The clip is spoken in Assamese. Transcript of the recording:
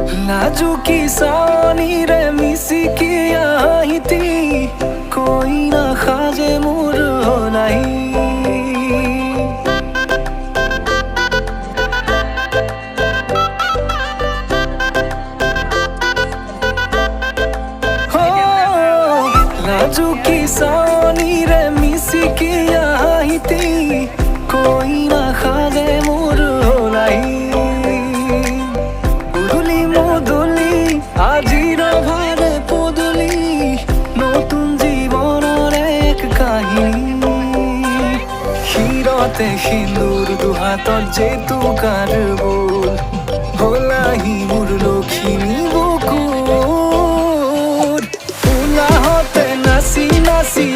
नाजुकी सानी रे मिसिकी आईती कोई ना खाजे मोर नहीं नाजुकी सानी रे मिसिकी आईती कोई ना खाजे मोर नहीं উদুলি মদুলি আজির ভারে পদুলি নতুন জীবনের এক কাহিনী হিরতে সিন্দুর দুহাতত যেতু কারবুল ভোলাহি মোর লক্ষ্মী বুকুর উলাহতে নাচি নাচি